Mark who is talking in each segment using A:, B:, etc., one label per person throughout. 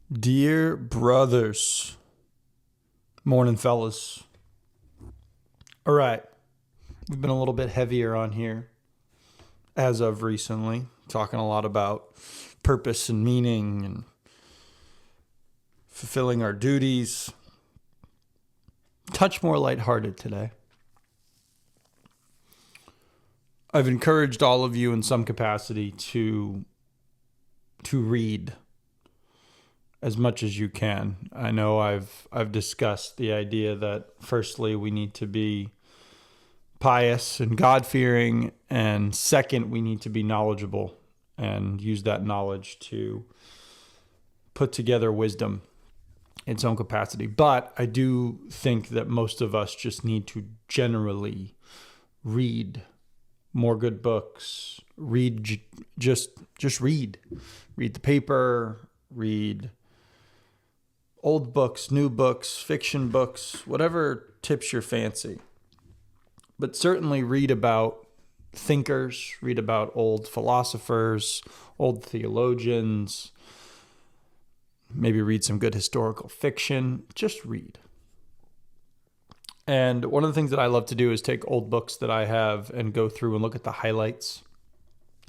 A: Dear brothers, morning fellas. All right, we've been a little bit heavier on here as of recently, talking a lot about purpose and meaning and fulfilling our duties. Touch more lighthearted today. I've encouraged all of you in some capacity to read as much as you can. I know I've discussed the idea that firstly we need to be pious and God-fearing, and second we need to be knowledgeable and use that knowledge to put together wisdom in its own capacity. But I do think that most of us just need to generally read more good books. Just read. Read the paper, read old books, new books, fiction books, whatever tips your fancy. But certainly read about thinkers, read about old philosophers, old theologians, maybe read some good historical fiction. Just read. And one of the things that I love to do is take old books that I have and go through and look at the highlights,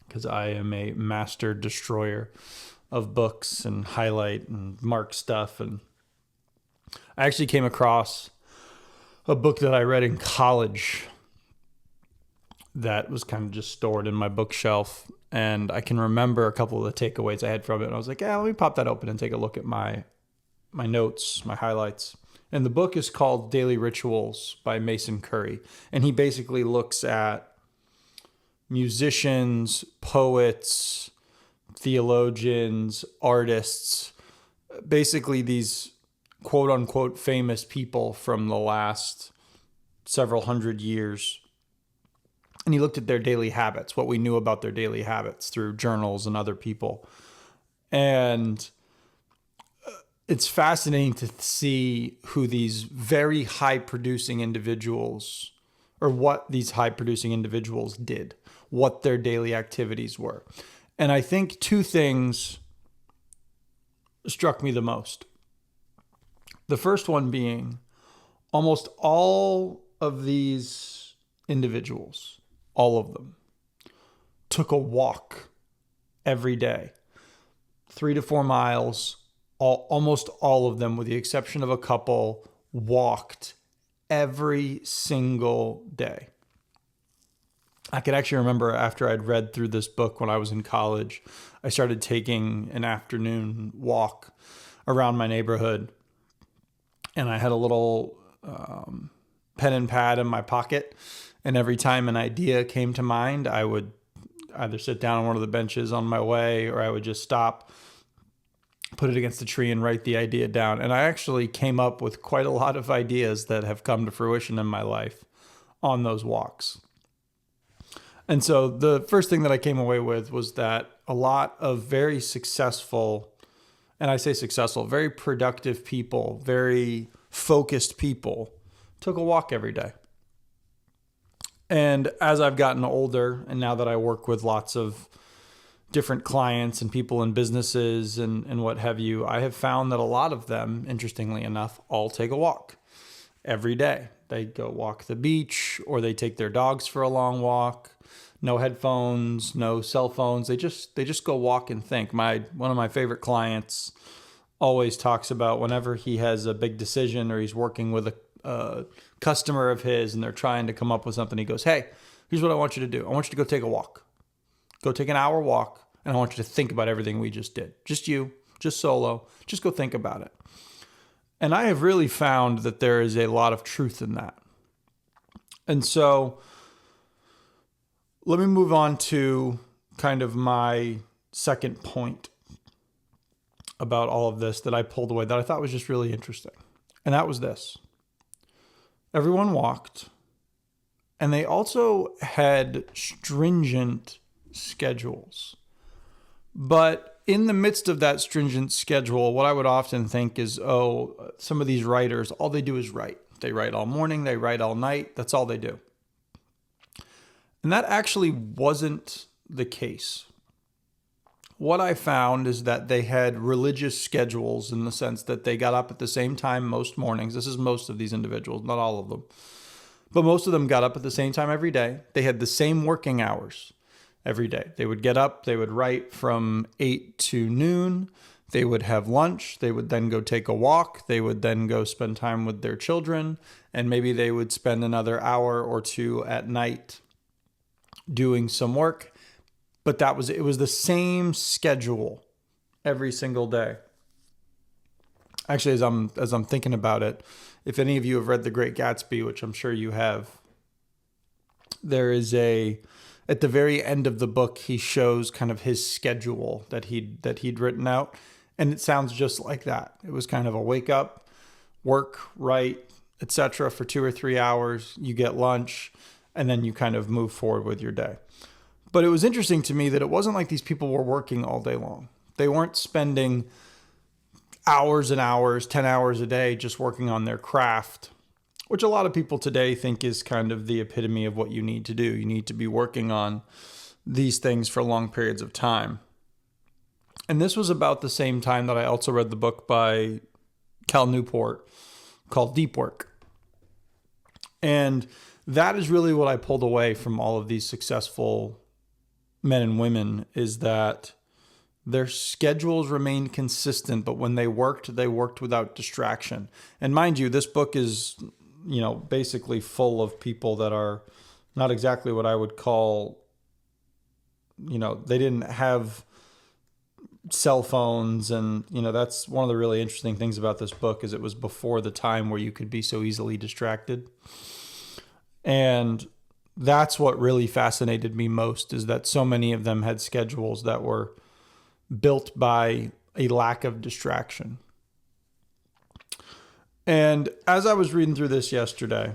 A: because I am a master destroyer of books and highlight and mark stuff. And I actually came across a book that I read in college that was kind of just stored in my bookshelf. And I can remember a couple of the takeaways I had from it. And I was like, let me pop that open and take a look at my notes, my highlights. And the book is called Daily Rituals by Mason Curry. And he basically looks at musicians, poets, theologians, artists, basically these quote unquote famous people from the last several hundred years. And he looked at their daily habits, what we knew about their daily habits through journals and other people. And it's fascinating to see who these very high producing individuals, or what these high producing individuals did, what their daily activities were. And I think two things struck me the most. The first one being almost all of these individuals, all of them, took a walk every day, 3 to 4 miles. Almost all of them, with the exception of a couple, walked every single day. I could actually remember after I'd read through this book when I was in college, I started taking an afternoon walk around my neighborhood. And I had a little pen and pad in my pocket. And every time an idea came to mind, I would either sit down on one of the benches on my way, or I would just stop, put it against a tree and write the idea down. And I actually came up with quite a lot of ideas that have come to fruition in my life on those walks. And so the first thing that I came away with was that a lot of very successful, and I say successful, very productive people, very focused people, took a walk every day. And as I've gotten older, and now that I work with lots of different clients and people in businesses and what have you, I have found that a lot of them, interestingly enough, all take a walk every day. They go walk the beach, or they take their dogs for a long walk. No headphones, no cell phones. They just go walk and think. One of my favorite clients always talks about whenever he has a big decision, or he's working with a customer of his and they're trying to come up with something, he goes, "Hey, here's what I want you to do. I want you to go take a walk. Go take an hour walk, and I want you to think about everything we just did. Just you, just solo. Just go think about it." And I have really found that there is a lot of truth in that. And so let me move on to kind of my second point about all of this that I pulled away that I thought was just really interesting. And that was this. Everyone walked, and they also had stringent schedules. But in the midst of that stringent schedule, what I would often think is, some of these writers, all they do is write. They write all morning, they write all night. That's all they do. And that actually wasn't the case. what I found is that they had religious schedules in the sense that they got up at the same time most mornings. This is most of these individuals, not all of them. But most of them got up at the same time every day. They had the same working hours every day. They would get up, they would write from 8 to noon. They would have lunch. They would then go take a walk. They would then go spend time with their children. And maybe they would spend another hour or two at night doing some work. But it was the same schedule every single day. Actually, as I'm thinking about it, if any of you have read The Great Gatsby, which I'm sure you have, there is at the very end of the book, he shows kind of his schedule that he'd written out, and it sounds just like that. It was kind of a wake up, work, write, etc. for 2 or 3 hours. You get lunch, and then you kind of move forward with your day. But it was interesting to me that it wasn't like these people were working all day long. They weren't spending hours and hours, 10 hours a day, just working on their craft, which a lot of people today think is kind of the epitome of what you need to do. You need to be working on these things for long periods of time. And this was about the same time that I also read the book by Cal Newport called Deep Work. And that is really what I pulled away from all of these successful men and women, is that their schedules remained consistent, but when they worked without distraction. And mind you, this book is, basically full of people that are not exactly what I would call, they didn't have cell phones. And, that's one of the really interesting things about this book is it was before the time where you could be so easily distracted. And that's what really fascinated me most, is that so many of them had schedules that were built by a lack of distraction. And as I was reading through this yesterday,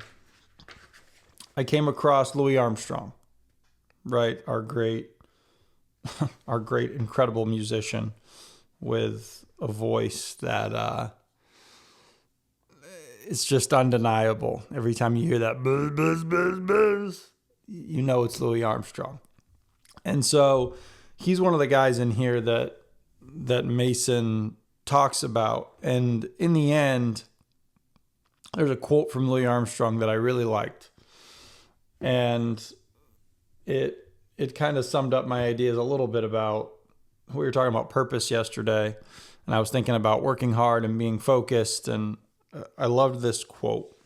A: I came across Louis Armstrong, right? Our great, incredible musician with a voice that it's just undeniable. Every time you hear that buzz, buzz, buzz, buzz, it's Louis Armstrong. And so he's one of the guys in here that Mason talks about. And in the end, there's a quote from Louis Armstrong that I really liked. And it kind of summed up my ideas a little bit about, we were talking about purpose yesterday. And I was thinking about working hard and being focused. And I loved this quote.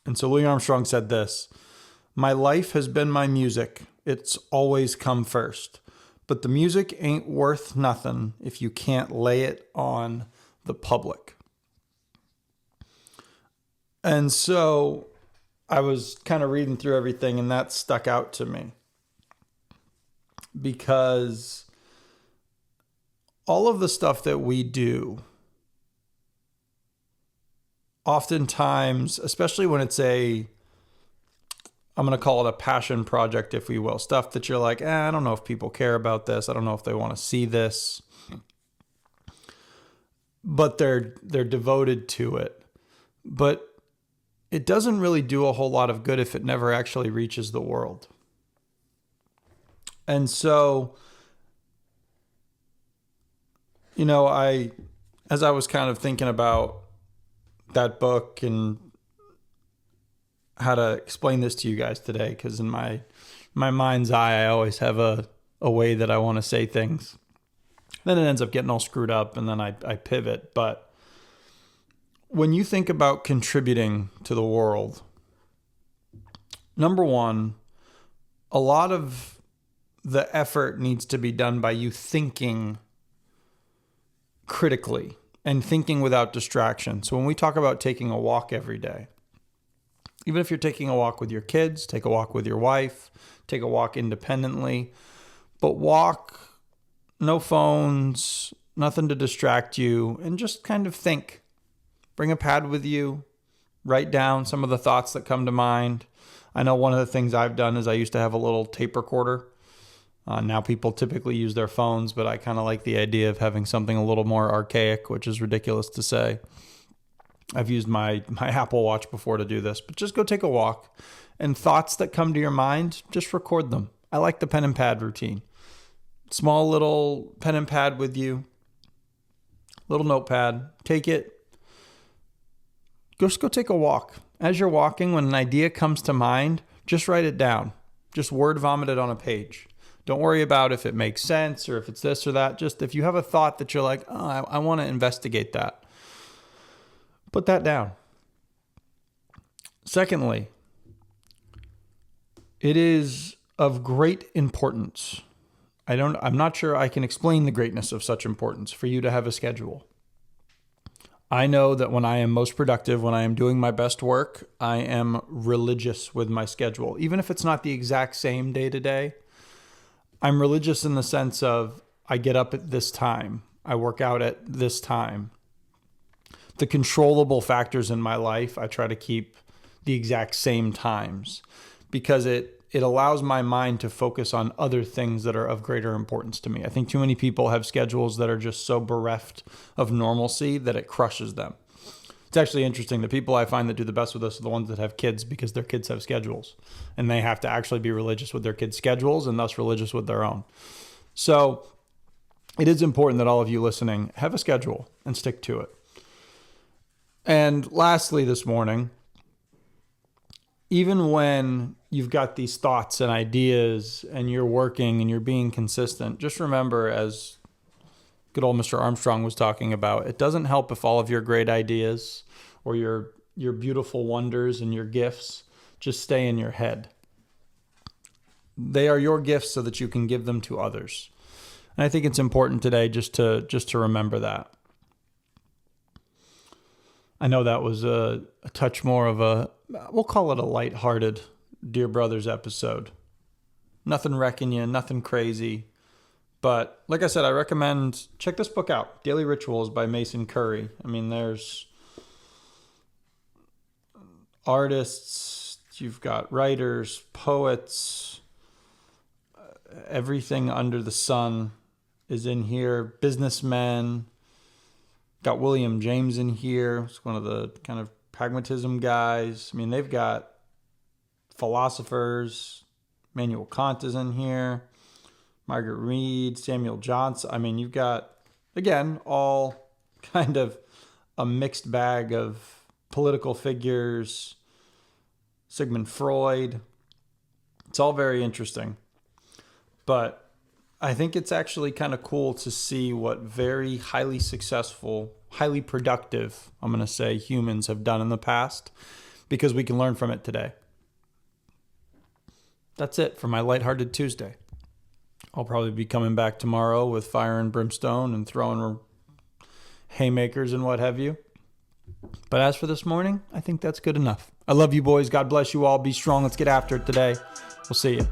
A: And so Louis Armstrong said this: "My life has been my music. It's always come first. But the music ain't worth nothing if you can't lay it on the public." And so I was kind of reading through everything, and that stuck out to me. Because all of the stuff that we do, oftentimes, especially when it's I'm going to call it a passion project, if we will, stuff that you're like, I don't know if people care about this. I don't know if they want to see this, but they're devoted to it. But it doesn't really do a whole lot of good if it never actually reaches the world. And so, as I was kind of thinking about that book and how to explain this to you guys today, because in my mind's eye, I always have a way that I want to say things. Then it ends up getting all screwed up, and then I pivot. But when you think about contributing to the world, number one, a lot of the effort needs to be done by you thinking critically and thinking without distraction. So when we talk about taking a walk every day, even if you're taking a walk with your kids, take a walk with your wife, take a walk independently, but walk, no phones, nothing to distract you, and just kind of think. Bring a pad with you, write down some of the thoughts that come to mind. I know one of the things I've done is I used to have a little tape recorder. Now people typically use their phones, but I kind of like the idea of having something a little more archaic, which is ridiculous to say. I've used my Apple Watch before to do this, but just go take a walk, and thoughts that come to your mind, just record them. I like the pen and pad routine. Small little pen and pad with you, little notepad. Take it. Just go take a walk. As you're walking, when an idea comes to mind, just write it down. Just word vomit it on a page. Don't worry about if it makes sense or if it's this or that. Just if you have a thought that you're like, oh, I want to investigate that, put that down. Secondly, it is of great importance. I'm not sure I can explain the greatness of such importance for you to have a schedule. I know that when I am most productive, when I am doing my best work, I am religious with my schedule. Even if it's not the exact same day to day, I'm religious in the sense of I get up at this time, I work out at this time. The controllable factors in my life, I try to keep the exact same times because it allows my mind to focus on other things that are of greater importance to me. I think too many people have schedules that are just so bereft of normalcy that it crushes them. It's actually interesting. The people I find that do the best with us are the ones that have kids because their kids have schedules and they have to actually be religious with their kids' schedules and thus religious with their own. So it is important that all of you listening have a schedule and stick to it. And lastly, this morning, even when you've got these thoughts and ideas and you're working and you're being consistent, just remember, as good old Mr. Armstrong was talking about, it doesn't help if all of your great ideas or your beautiful wonders and your gifts just stay in your head. They are your gifts so that you can give them to others. And I think it's important today just to remember that. I know that was a touch more of we'll call it a lighthearted Dear Brothers episode. Nothing wrecking you, nothing crazy. But like I said, I recommend check this book out, Daily Rituals by Mason Curry. I mean, there's artists, you've got writers, poets, everything under the sun is in here. Businessmen, got William James in here. It's one of the kind of pragmatism guys. I mean, they've got philosophers. Immanuel Kant is in here. Margaret Mead, Samuel Johnson. I mean, you've got, again, all kind of a mixed bag of political figures. Sigmund Freud. It's all very interesting. But I think it's actually kind of cool to see what very highly successful, highly productive, I'm going to say, humans have done in the past because we can learn from it today. That's it for my lighthearted Tuesday. I'll probably be coming back tomorrow with fire and brimstone and throwing haymakers and what have you. But as for this morning, I think that's good enough. I love you boys. God bless you all. Be strong. Let's get after it today. We'll see you.